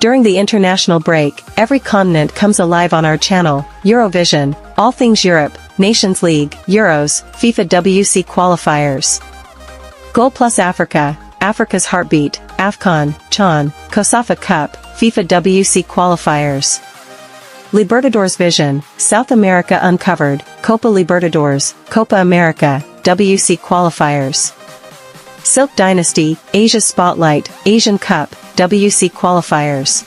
During the international break, every continent comes alive on our channel, Eurovision, all things Europe, Nations League, Euros, FIFA WC qualifiers. Goal plus Africa, Africa's heartbeat, AFCON, CHAN, COSAFA Cup, FIFA WC qualifiers. Libertadores Vision, South America Uncovered, Copa Libertadores, Copa America, WC qualifiers. Silk Dynasty, Asia Spotlight, Asian Cup, WC qualifiers.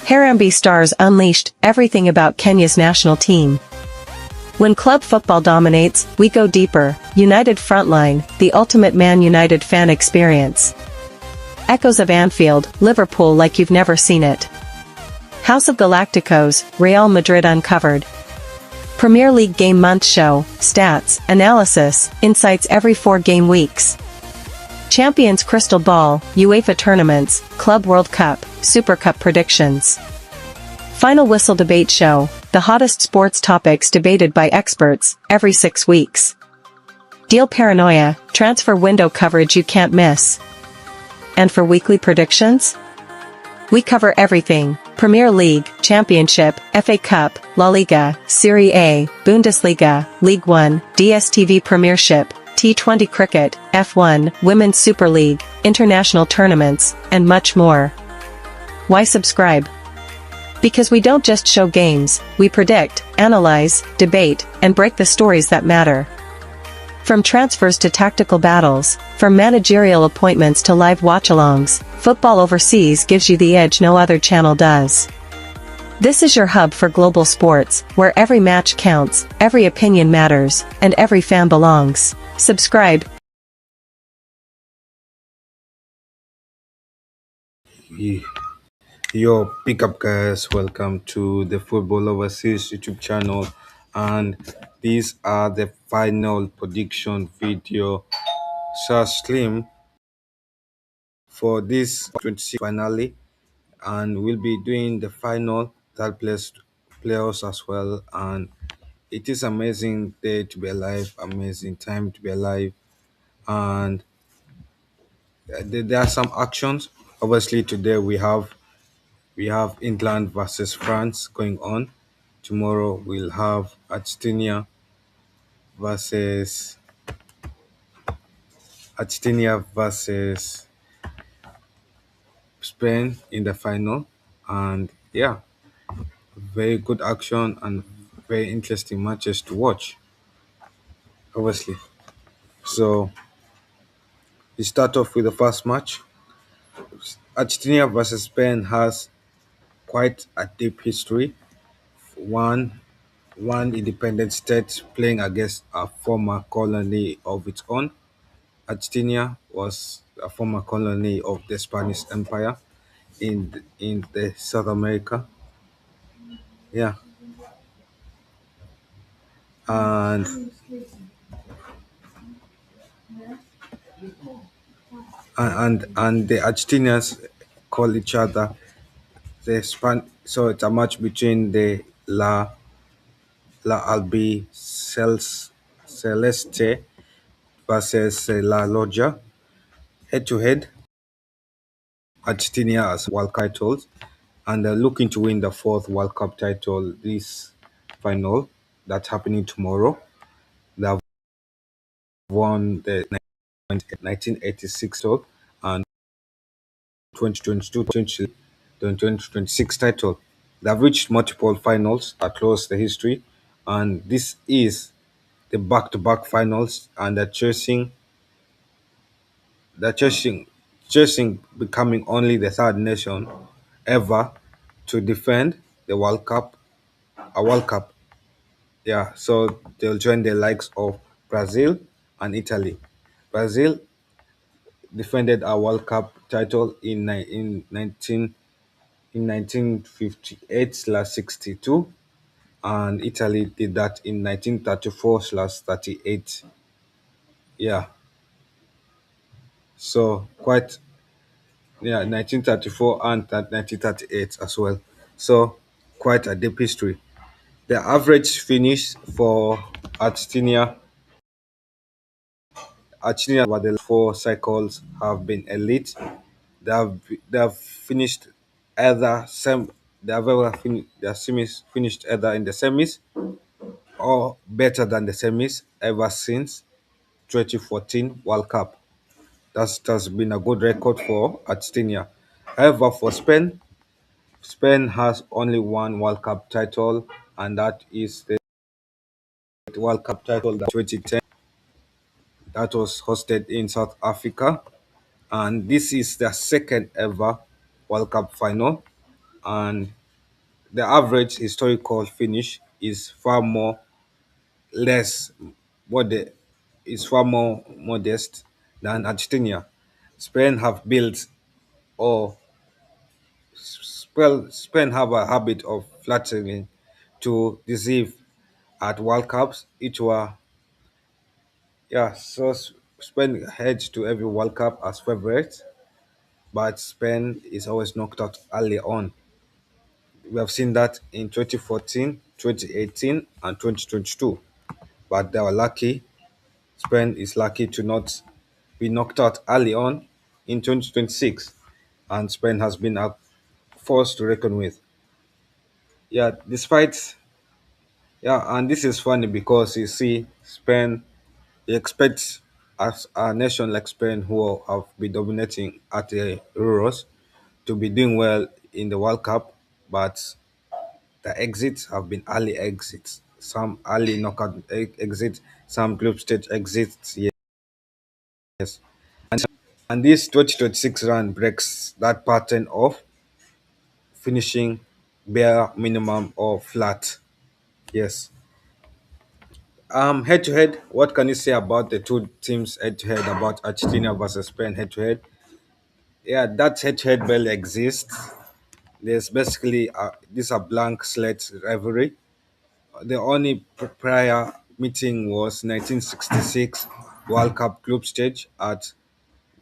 Harambee Stars Unleashed, everything about Kenya's national team. When club football dominates, we go deeper, United Frontline, the ultimate Man United fan experience. Echoes of Anfield, Liverpool like you've never seen it. House of Galacticos, Real Madrid Uncovered. Premier League Game Month Show, Stats, Analysis, Insights every 4 game weeks. Champions Crystal Ball, UEFA Tournaments, Club World Cup, Super Cup Predictions. Final Whistle Debate Show, the hottest sports topics debated by experts, every 6 weeks. Deal Paranoia, transfer window coverage you can't miss. And for weekly predictions? We cover everything, Premier League, Championship, FA Cup, La Liga, Serie A, Bundesliga, League One, DStv Premiership, T20 Cricket, F1, Women's Super League, international tournaments, and much more. Why subscribe? Because we don't just show games, we predict, analyze, debate, and break the stories that matter. From transfers to tactical battles, from managerial appointments to live watch-alongs, Football Overseas gives you the edge no other channel does. This is your hub for global sports, where every match counts, every opinion matters, and every fan belongs. Subscribe. Yo, pick up guys, welcome to the Football Overseas YouTube channel, and these are the final prediction video slim for this 26 finale, and we'll be doing the final third place playoffs as well. And it is amazing day to be alive, amazing time to be alive, and there are some actions. Obviously today we have England versus France going on. Tomorrow we'll have versus Argentina versus Spain in the final. And yeah, very good action and very interesting matches to watch, obviously. So we start off with the first match. Argentina versus Spain has quite a deep history. One one independent state playing against a former colony of its own. Argentina was a former colony of the Spanish Empire in the South America. Yeah, and and the Argentinians call each other the Span. So it's a match between the La Albi Celeste versus La Loja. Head to head, Argentina as World Cup titles, and they're looking to win the fourth World Cup title this final that's happening tomorrow. They have won the 1986 title and 2022 2026 title. They have reached multiple finals across the history, and this is the back-to-back finals, and they're chasing becoming only the third nation ever to defend the World Cup, a World Cup. Yeah, so they'll join the likes of Brazil and Italy. Brazil defended a World Cup title in 1958/62, and Italy did that in 1934/38. Yeah, so quite, yeah, 1934 and 1938 as well. So quite a deep history. The average finish for Argentina over the 4 cycles have been elite. They have finished either they have ever their semis finished either in the semis or better than the semis ever since 2014 World Cup. That's been a good record for Argentina. However, for Spain, Spain has only one World Cup title, and that is the World Cup title that 2010 that was hosted in South Africa, and this is their second ever World Cup final. And the average historical finish is far more less mode- is far more modest than Argentina. Spain have built or Spain have a habit of flattering to deceive at World Cups. It were Spain heads to every World Cup as favorites, but Spain is always knocked out early on. We have seen that in 2014, 2018, and 2022. But they were lucky. Spain is lucky to not be knocked out early on in 2026. And Spain has been a force to reckon with. Yeah, despite, yeah, and this is funny because you see, Spain, you expect as a nation like Spain who have been dominating at the Euros to be doing well in the World Cup, but the exits have been early exits, some early knockout exits, some group stage exits. Yes, and this 2026 run breaks that pattern of finishing bare minimum or flat. Yes. Head to head, what can you say about the two teams head to head about Argentina versus Spain head to head? Yeah, that head to head barely exists. There's basically this a blank slate rivalry. The only prior meeting was 1966 World Cup group stage at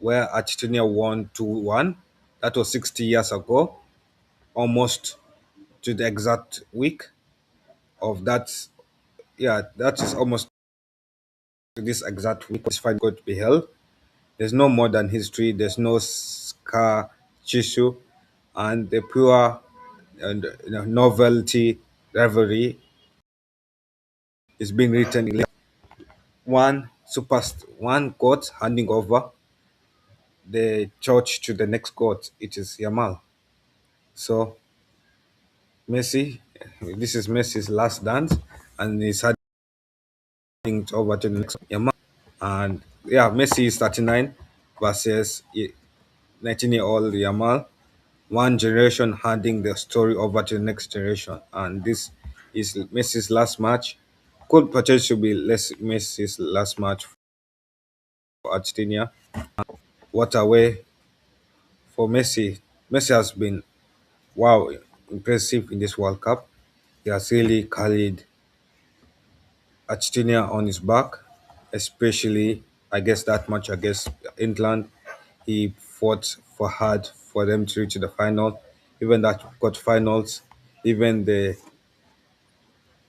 where Argentina won 2-1. That was 60 years ago, almost to the exact week of that. Yeah, that is almost to this exact week this fight got to be held. There's no modern history. There's no scar tissue, and the pure and novelty rivalry is being written in one god handing over the torch to the next god. It is Yamal. So Messi, this is Messi's last dance, and he's handing it over to the next Yamal. And yeah, Messi is 39 versus 19-year-old Yamal. One generation handing the story over to the next generation, and this is Messi's last match. Could potentially be less Messi's last match for Argentina. What a way for Messi. Messi has been wow impressive in this World Cup. He has really carried Argentina on his back, especially I guess that match against England. He fought for hard for them to reach the final. Even that got finals, even the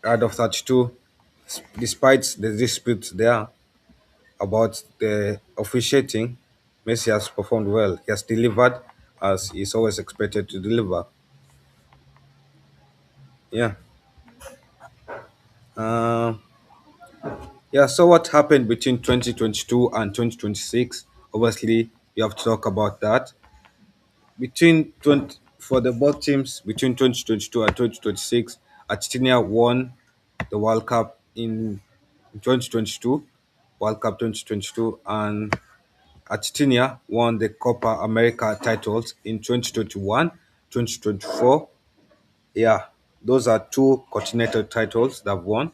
round of 32, despite the disputes there about the officiating, Messi has performed well. He has delivered as he's always expected to deliver. Yeah. Um, yeah, so what happened between 2022 and 2026? Obviously, you have to talk about that. Between 20, for the both teams between 2022 and 2026, Argentina won the World Cup in 2022, World Cup 2022, and Argentina won the Copa America titles in 2021, 2024. Yeah, those are two continental titles they've won,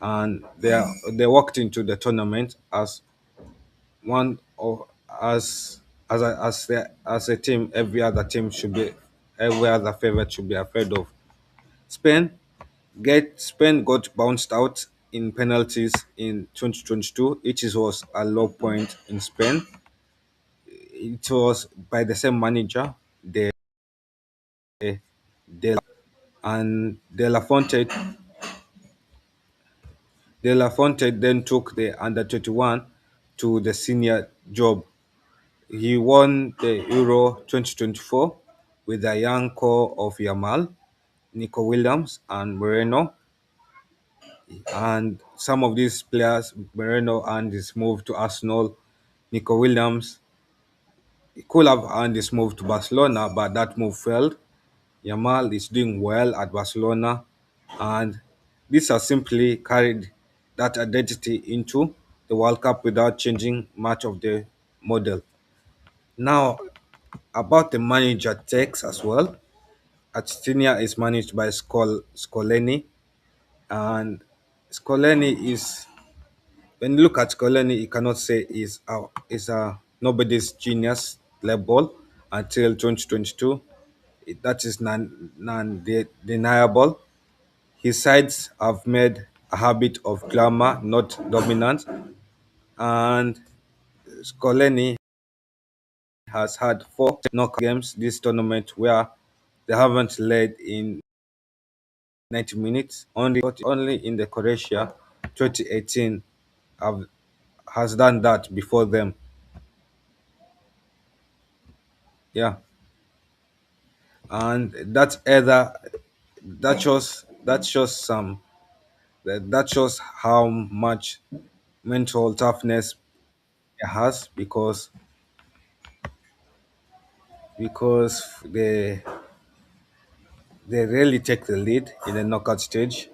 and they walked into the tournament as one or as a team every other favorite should be afraid of. Spain Spain got bounced out in penalties in 2022. It was a low point in Spain. It was by the same manager, De, and De La Fonte then took the under 21 to the senior job. He won the Euro 2024 with a young core of Yamal, Nico Williams, and Moreno. And some of these players, Moreno and his move to Arsenal, Nico Williams, he could have earned his move to Barcelona, but that move failed. Yamal is doing well at Barcelona, and these are simply carried that identity into the World Cup without changing much of the model. Now, about the manager takes as well. Argentina is managed by Scoleni, and Scoleni is, when you look at Scoleni, you cannot say is a nobody's genius level until 2022. That is non-deniable. His sides have made a habit of glamour, not dominance, and Scoleni has had four knockout games this tournament where they haven't led in 90 minutes. Only in the Croatia 2018 have, has done that before them. Yeah, and that's either that shows how much mental toughness it has because they rarely take the lead in the knockout stage.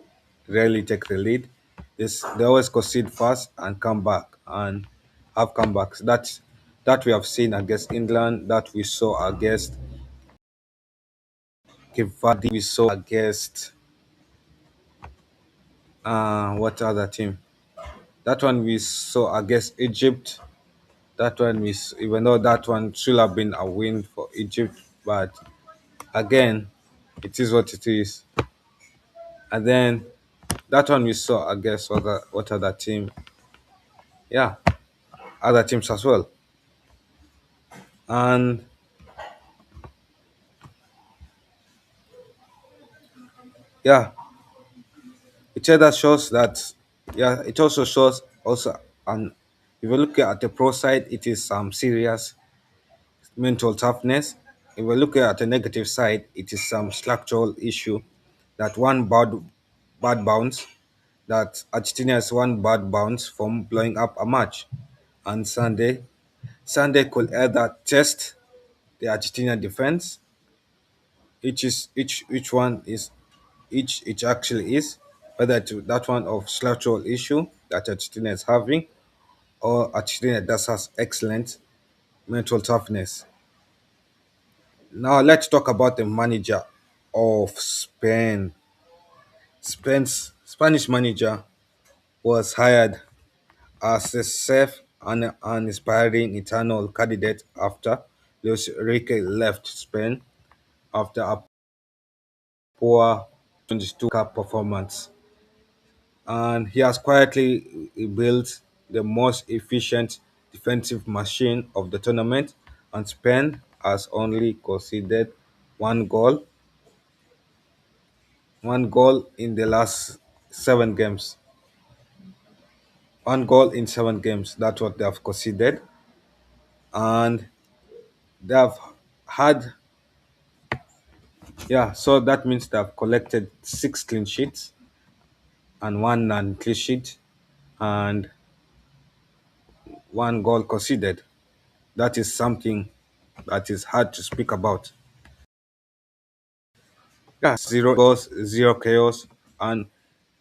Rarely take the lead. They always concede fast and come back and have comebacks. That we have seen against England. That we saw against Cape Verde. We saw against what other team? That one we saw against Egypt. Even though that one should have been a win for Egypt, but again, it is what it is. And then that one we saw against what other team? Yeah, other teams as well. And yeah, it either shows that yeah, it also shows also and if you look at the pro side, it is some serious mental toughness. If we look at the negative side, it is some structural issue that one bad bounce that Argentina has one bad bounce from blowing up a match. And Sunday could either test the Argentina defense, each one is each it actually is, whether that one of structural issue that Argentina is having, or Argentina that has excellent mental toughness. Now let's talk about the manager of Spain. Spain's Spanish manager was hired as a safe and inspiring eternal candidate after Luis Enrique left Spain after a poor 22 Cup performance. And he has quietly built the most efficient defensive machine of the tournament, and Spain has only conceded one goal, one goal in the last 7 games. One goal in 7 games. That's what they have conceded, and they have had yeah. So that means they have collected 6 clean sheets and one non-clean sheet, and one goal conceded. That is something that is hard to speak about. Yeah, 0 goals, zero chaos, and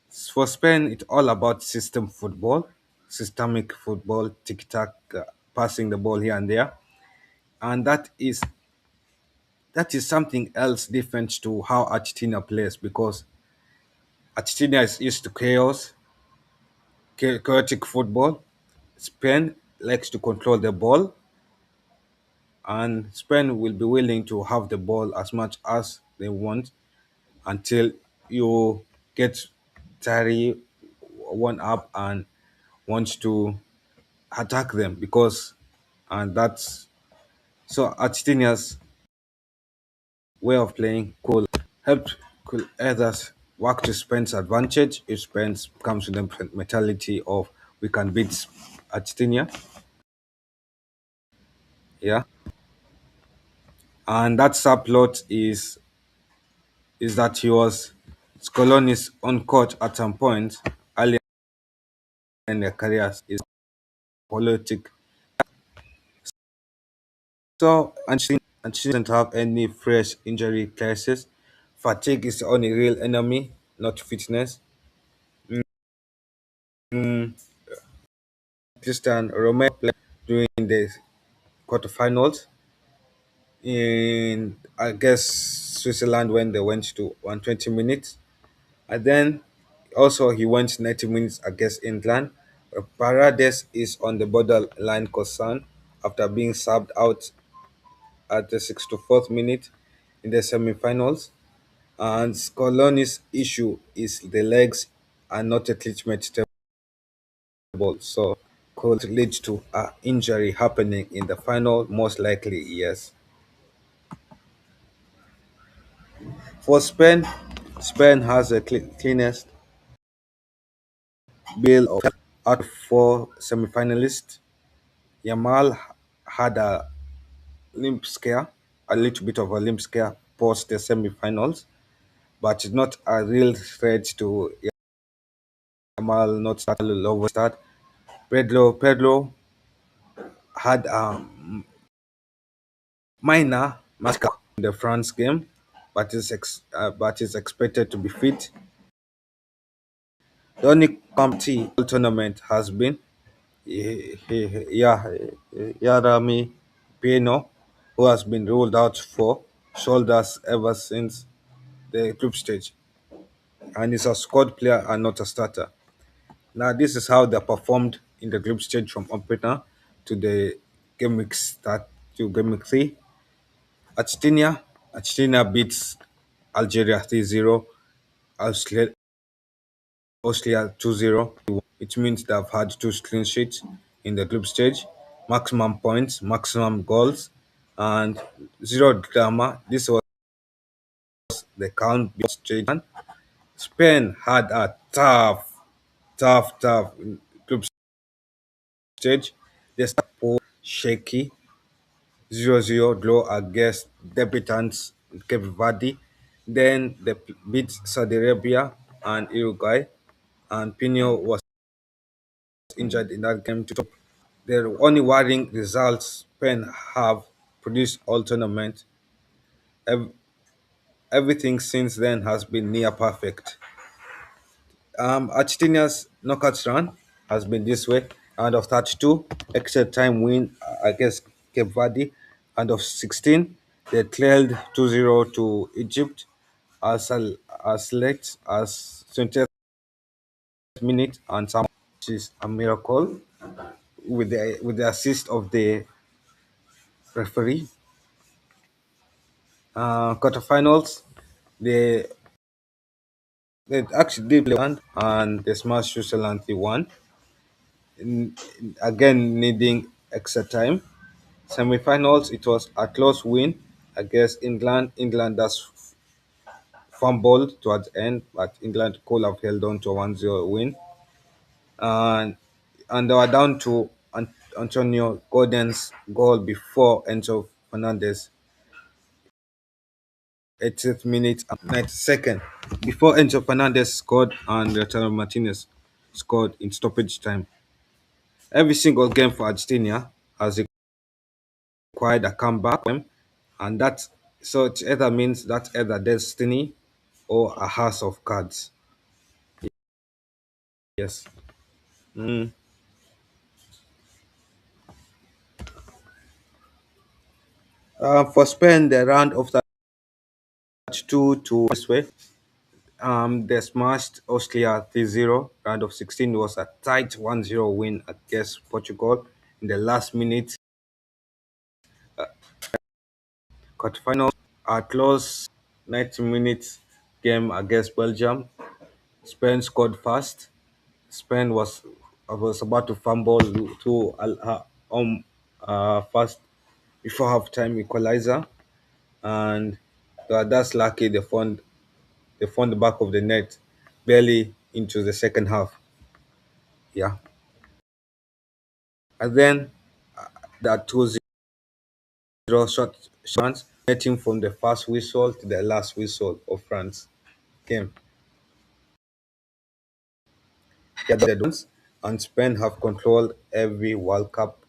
for Spain, it's all about system football, systemic football, tic tac, passing the ball here and there, and that is something else different to how Argentina plays because Argentina is used to chaos, chaotic football. Spain likes to control the ball, and Spain will be willing to have the ball as much as they want until you get tired, one up, and want to attack them because, and that's so Argentina's way of playing help could either work to Spain's advantage if Spain comes with the mentality of we can beat Argentina. Yeah, And that subplot is that he was Scoloni's own coach at some point early in their careers is politic. So and she doesn't have any fresh injury cases. Fatigue is the only real enemy, not fitness. Mm, Christian Romero played during the quarterfinals in I guess Switzerland when they went to 120 minutes. And then also he went 90 minutes against England. Paredes is on the borderline concern after being subbed out at the 64th minute in the semi-finals. And Scoloni's issue is the legs are not a treatment table, so could lead to an injury happening in the final, most likely, yes. For Spain, Spain has the cleanest bill of out of four semi-finalists. Yamal had a limp scare, a little bit of a limp scare post the semi-finals, but it's not a real threat to Yamal not start over start. Pedro had a minor massacre in the France game, but is expected to be fit. The only committee tournament has been Yarami Pino, who has been ruled out for shoulders ever since the group stage, and is a squad player and not a starter. Now, this is how they performed in the group stage from opener to the game week start to game week 3. Argentina, Argentina beats Algeria 3-0, Austria 2-0, which means they've had two clean sheets in the group stage, maximum points, maximum goals, and zero drama. This was the count stage. Spain had a tough group stage. They started poor, shaky, 0-0 draw against debutants Cape Verde. Then they beat Saudi Arabia and Uruguay, and Pino was injured in that game. The only worrying results Spain have produced all tournament. Ev- Everything since then has been near perfect. Argentina's knockout run has been this way. Out of 32, extra time win against Cape Verde. Out of 16, they trailed 2-0 to Egypt as late as 20th minute, and some which is a miracle with the assist of the referee. Quarterfinals, they they actually did play one and they smashed Switzerland 3-1. Again, needing extra time. Semi-finals, it was a close win against England. England has fumbled towards the end, but England could have held on to a 1-0 win. And they were down to Antonio Gordon's goal before Enzo Fernandez 80th minute and 92nd. Before Enzo Fernandez scored and Lautaro Martinez scored in stoppage time. Every single game for Argentina has required a comeback, and that so it either means that's either destiny or a house of cards. Yes. Mm. For Spain, the round of 32 to this way. They smashed Austria 3-0. Round of 16 was a tight 1-0 win against Portugal in the last minute. Quarterfinals, a close 90 minutes game against Belgium. Spain scored fast. Spain was about to fumble to fast before halftime equalizer, and that's lucky they found the back of the net barely into the second half. Yeah, and then that 2-0 shot chance. Team from the first whistle to the last whistle of France game. Yeah, the ones and Spain have controlled every World Cup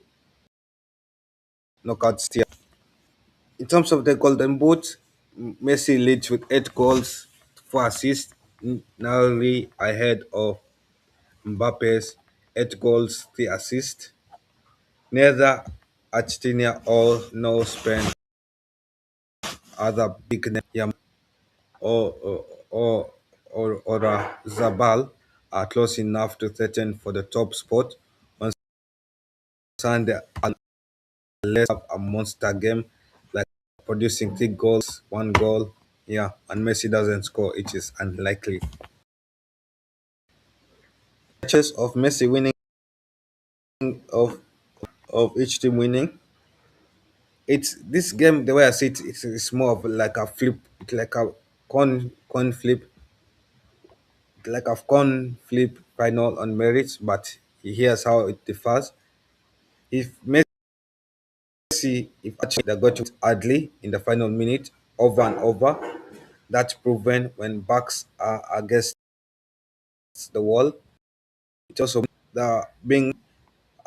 knockout stage. In terms of the Golden Boot, Messi leads with 8 goals, 4 assists, narrowly ahead of Mbappe's 8 goals, 3 assists. Neither Argentina or nor Spain, other big name Yamal or Zabal are close enough to threaten for the top spot on Sunday unless have a monster game like producing 3 goals, 1 goal. Yeah, and Messi doesn't score, it is unlikely. Chances of Messi winning of of each team winning. It's this game the way I see it, it's more of like a flip, it's like a con flip, like a con flip final on merits, but here's how it differs. If if actually they got it hardly in the final minute over and over, that's proven when backs are against the wall. It also the being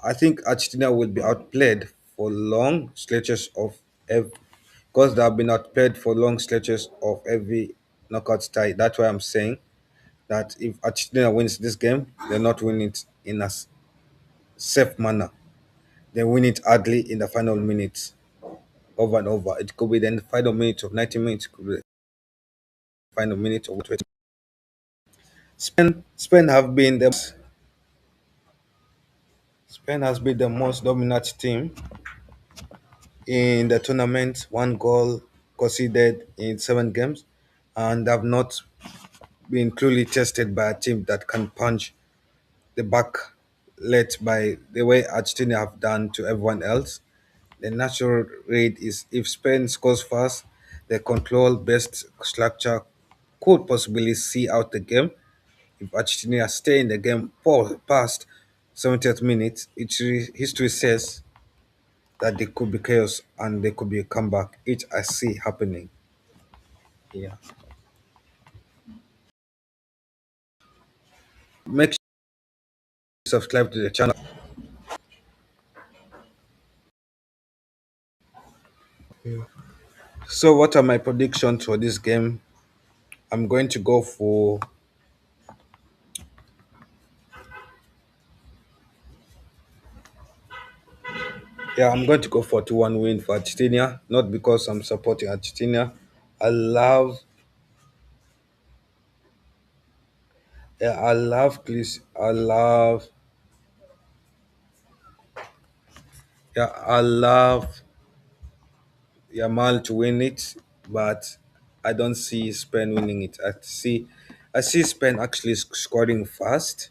I think Argentina will be outplayed for long stretches of because they have been outplayed for long stretches of every knockout tie. That's why I'm saying that if Argentina wins this game, they're not winning it in a safe manner. They win it hardly in the final minutes over and over. It could be then the final minutes of 90 minutes, it could be the final minutes of 20. Spain have been the Spain has been the most dominant team in the tournament. 1 goal conceded in 7 games, and have not been truly tested by a team that can punch the back let by the way Argentina have done to everyone else. The natural rate is if Spain scores fast, the control best structure could possibly see out the game. If Argentina stay in the game past 70th minute, history says that there could be chaos and there could be a comeback. It I see happening. Yeah. Make sure you subscribe to the channel. So what are my predictions for this game? I'm going to go for Yeah, I'm going to go for 2-1 win for Argentina. Not because I'm supporting Argentina. I love I love please I love Yamal to win it, but I don't see Spain winning it. I see Spain actually scoring fast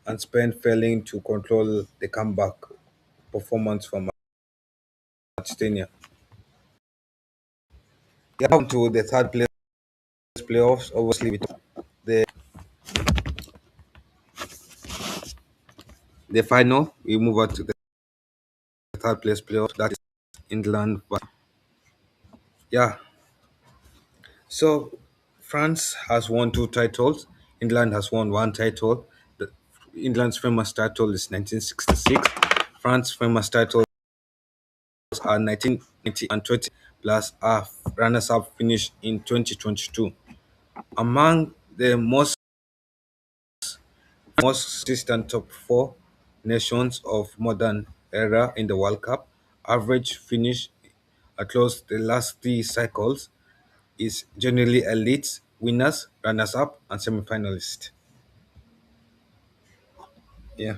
and Spain failing to control the comeback performance from Argentina. Yeah, down to the third place playoffs, obviously with the the final, we move on to the third place playoffs. That is England. But yeah, so France has won 2 titles. England has won 1 title. The, England's famous title is 1966. France's famous titles are 1990 and 20, plus a runners-up finish in 2022. Among the most consistent top 4 nations of modern era in the World Cup, average finish across the last 3 cycles is generally elite winners, runners-up, and semi-finalists. Yeah.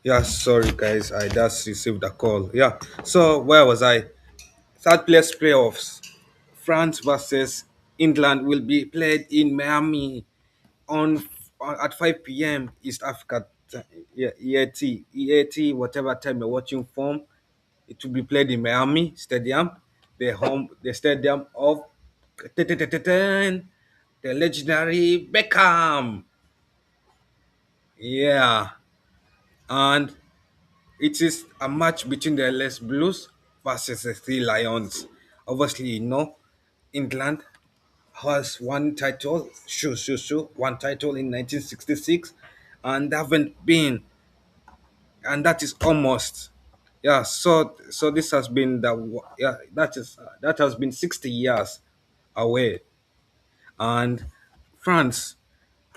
Yeah, sorry guys, I just received a call. Yeah, so where was I? Third place playoffs. France versus England will be played in Miami on at 5 p.m. East Africa yeah, EAT, whatever time you're watching from. It will be played in Miami Stadium, the stadium of the legendary Beckham. Yeah, and it is a match between the LS Blues versus the Three Lions. Obviously, England has one title, one title in 1966, and they haven't been, and that is almost, yeah. So this has been yeah, that has been 60 years away, and France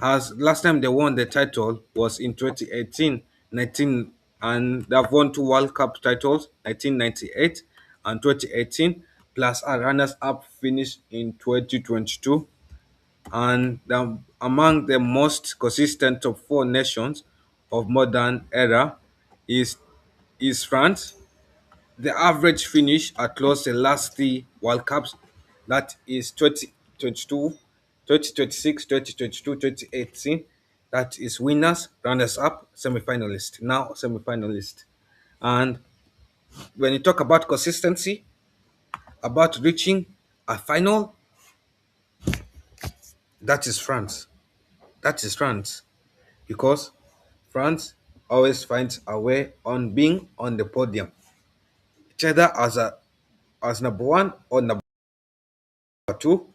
has last time they won the title was in 2018, 19, and they've won two World Cup titles, 1998 and 2018, plus a runners-up finish in 2022. And among the most consistent top four nations of modern era is France. The average finish across the last three World Cups, that is 2022, 2026, 2022, 2018, that is winners, runners up, semi-finalists, now semi-finalists. And when you talk about consistency, about reaching a final, that is France. That is France. Because France always finds a way on being on the podium, either as number one or number two.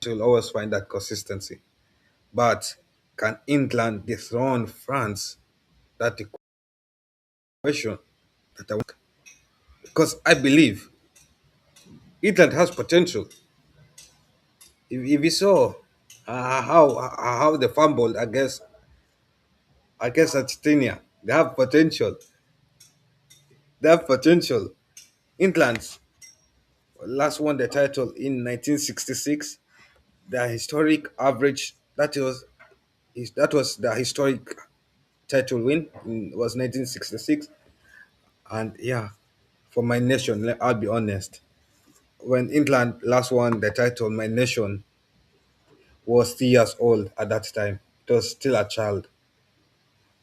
Will always find that consistency. But can England dethrone France? That the question that I want. Because I believe England has potential. If you saw how they fumbled against Argentina, they have potential. They have potential. England last won the title in 1966. Their historic average that was the historic title win was 1966. And yeah, for my nation, I'll be honest. When England last won the title, my nation was 3 years old at that time. It was still a child.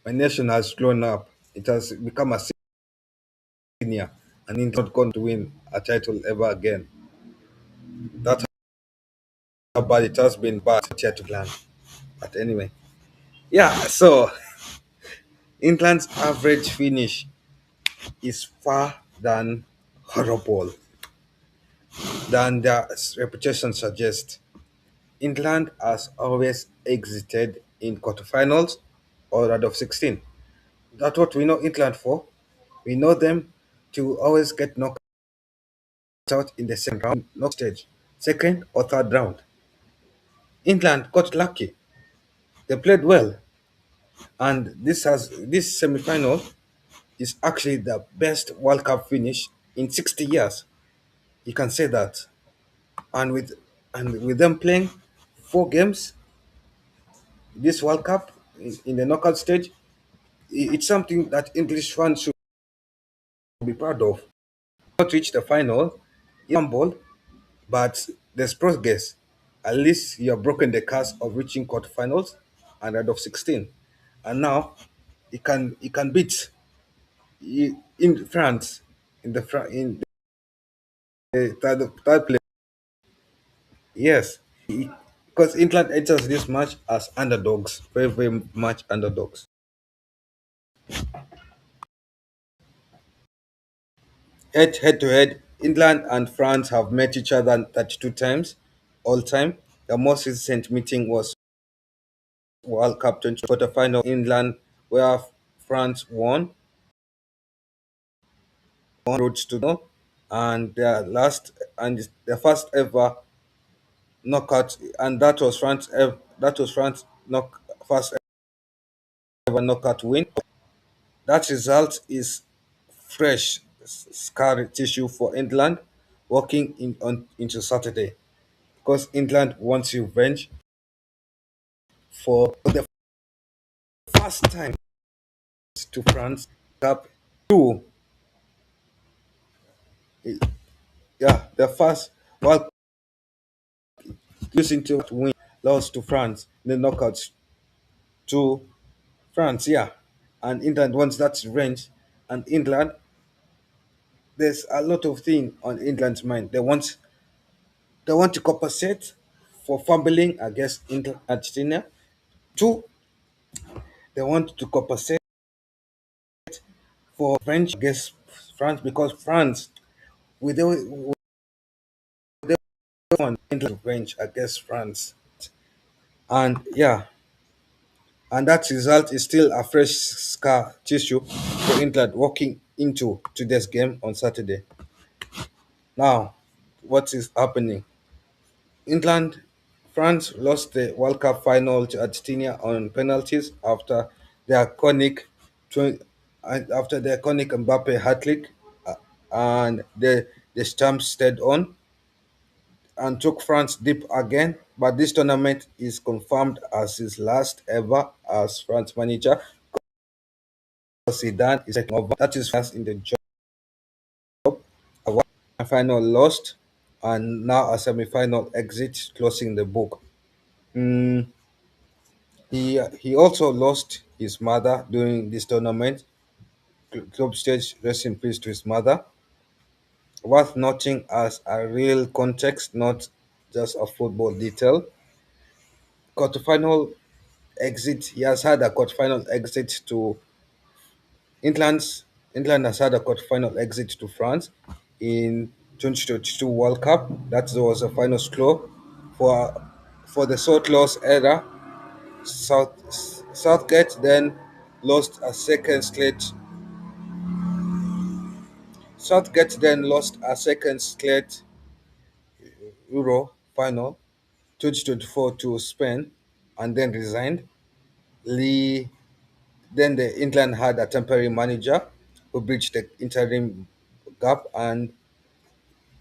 My nation has grown up. It has become a senior, and it's not going to win a title ever again. That's how bad it has been bad yet to plan. But anyway, yeah. So England's average finish is far than horrible than their reputation suggests. England has always exited in quarterfinals or round of 16. That's what we know England for. We know them to always get knocked out in the second round, knock stage, second or third round. England got lucky. They played well, and this semi-final is actually the best World Cup finish in 60 years. You can say that, and with them playing 4 games this World Cup in the knockout stage, it's something that English fans should be proud of. Not reach the final, humble, but there's progress. At least you have broken the curse of reaching quarterfinals and out of 16, and now you can beat in France in the third place. Yes, because England enters this match as underdogs, very much underdogs. Head to head, England and France have met each other 32 times all time. The most recent meeting was World Cup 20 quarterfinal England, where France won roads to know, and their last and the first ever knockout, and that was France first ever knockout win. That result is fresh scar tissue for England walking into Saturday, because England wants revenge for the first time to France. Cup two, yeah, the first World Cup using to win, lost to France in the knockouts to France, yeah, and England wants that range, and England, there's a lot of thing on England's mind. They want to compensate for fumbling against Argentina. Two, they want to compensate for French against France because France with the one England French against France, and yeah, and that result is still a fresh scar tissue for England walking into today's game on Saturday. Now, what is happening? England, France lost the World Cup final to Argentina on penalties tw- after the iconic Mbappé hat trick, and the Stamps stayed on and took France deep again. But this tournament is confirmed as his last ever as France manager. Zidane is taking over. That is France in the job. A final lost, and now a semi-final exit, closing the book. Mm, he also lost his mother during this tournament. Club stage, rest in peace to his mother. Worth noting as a real context, not just a football detail. Quarterfinal exit. He has had a quarterfinal exit to England's. England has had a quarterfinal exit to France in 2022 World Cup. That was a final score for for the South loss era. South Southgate then lost a second straight. Southgate then lost a second straight Euro final 2024 to Spain and then resigned. Lee Then the England had a temporary manager who bridged the interim gap, and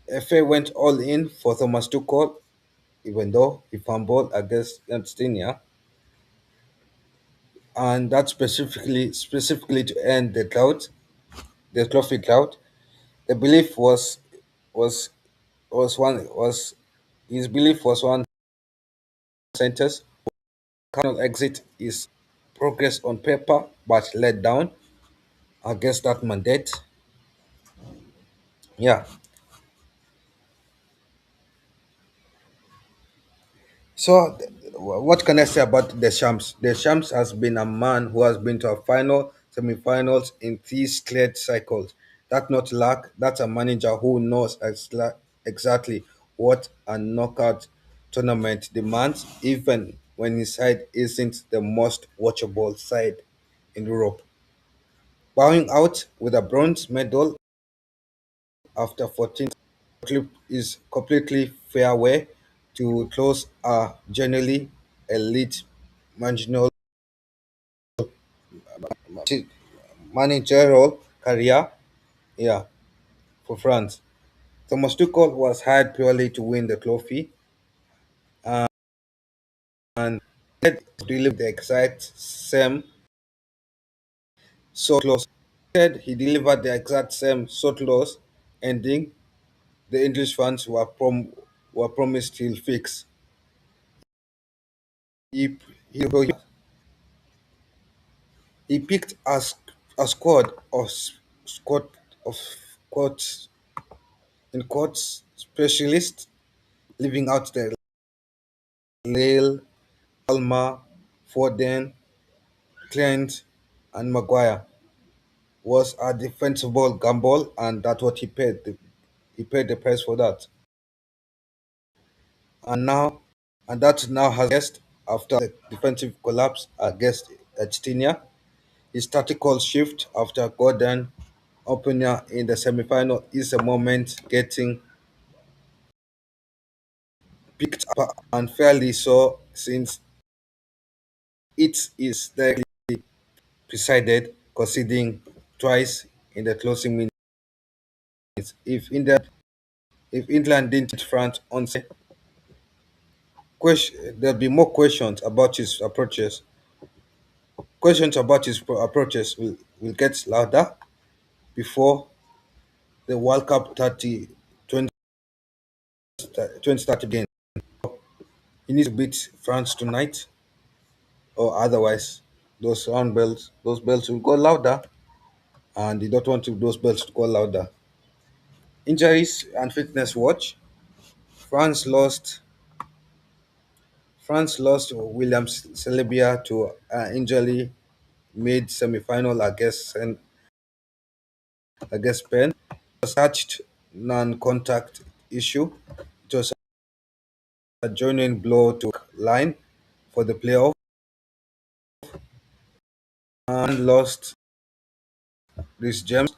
FA went all in for Thomas Tuchel, even though he fumbled against Argentina, and that specifically to end the drought, the trophy drought. The belief was his belief was one sentence: Cardinal exit is progress on paper, but let down against that mandate. Yeah. So, what can I say about the Shams? The Shams has been a man who has been to a final, semi-finals in three straight cycles. That's not luck. That's a manager who knows exactly what a knockout tournament demands, even when his side isn't the most watchable side in Europe. Bowing out with a bronze medal after 14 clip is completely fair way to close a generally elite marginal managerial career, yeah, for France. Thomas Tuchel was hired purely to win the trophy and had delivered the exact same so close. Said he delivered the exact same so close ending the English fans were promised he'll fix. He He picked a squad of quotes in quotes specialists, leaving out the Lille, Palmer, Foden, Clint, and Maguire. Was a defensible gamble, and that's what he paid the price for that. And now, and that now has guessed after the defensive collapse against Argentina. His tactical shift after Gordon opener in the semi-final is a moment getting picked up unfairly so since it is directly presided, conceding twice in the closing minutes. If England didn't beat France on there'll be more questions about his approaches. Questions about his approaches will get louder before the World Cup 20 start again. He needs to beat France tonight, or otherwise those bells will go louder, and you don't want those bells to go louder. Injuries and fitness watch. France lost. France lost William Celebia to injury mid semi-final against Spain. It was touched non-contact issue. It was a joining blow to line for the playoff and lost Rhys James,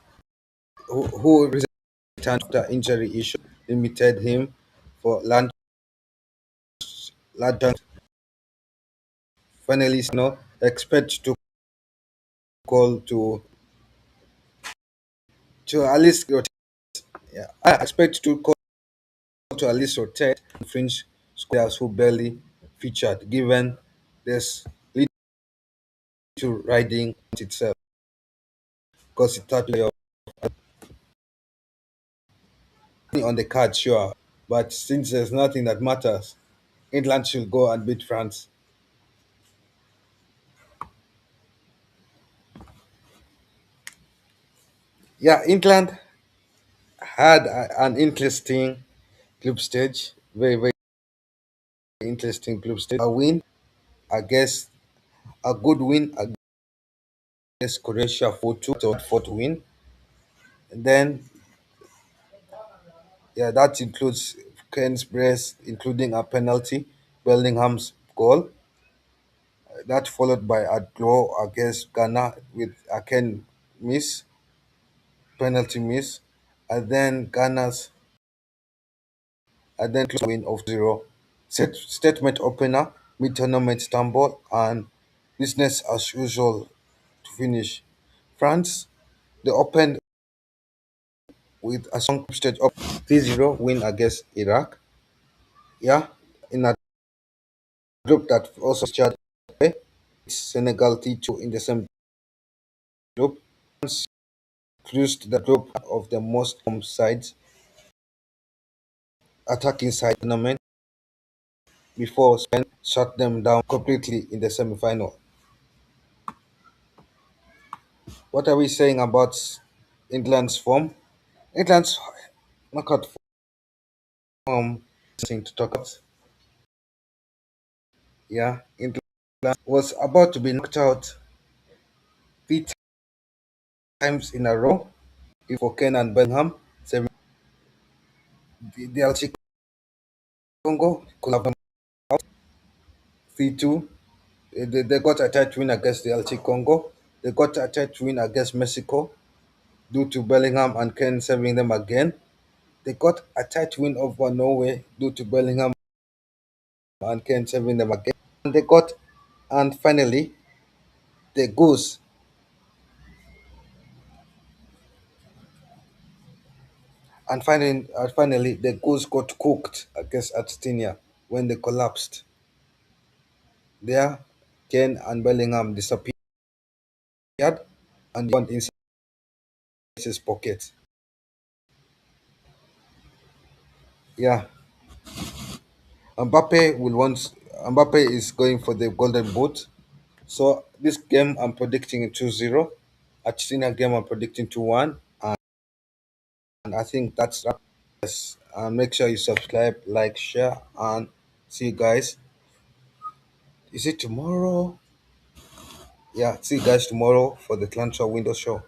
who returned after injury issue limited him for lunch. Finally, expect to call to at least rotate. Yeah, I expect to call to at least rotate fringe squares who barely featured, given there's little riding itself because it third playoff on the card, sure. But since there's nothing that matters, England should go and beat France. Yeah, England had an interesting group stage, very interesting group stage. A win, I guess, a good win against Croatia 4-2, or fourth win. And then, yeah, that includes Kane's brace, including a penalty, Bellingham's goal. That followed by a draw against Ghana with a Kane miss, penalty miss, and then Ghana's close win of 0. Statement opener, mid tournament stumble, and business as usual to finish. France, they opened with a strong group stage up 3-0 win against Iraq. Yeah, in a group that also featured Senegal T2 in the same group. France cruised the group of the most home sides, attacking side tournament before Spain shut them down completely in the semi-final. What are we saying about England's form? England's knockout form, thing to talk about. Yeah, England was about to be knocked out 3 times in a row for Kane and Bellingham. The LC Congo could have them out 3-2. They got a tight win against the LC Congo. They got a tight win against Mexico due to Bellingham and Kane saving them again. They got a tight win over Norway due to Bellingham and Kane saving them again. And finally, the Goose. And finally, the Goose got cooked against Argentina when they collapsed. There, Kane and Bellingham disappeared and went inside his pocket. Yeah, Mbappe is going for the golden boot. So this game I'm predicting 2-0. Argentina game I'm predicting 2-1. And I think that's right. Yes. And make sure you subscribe, like, share, and see you guys. Is it tomorrow? Yeah, see you guys tomorrow for the Transfer Window Show.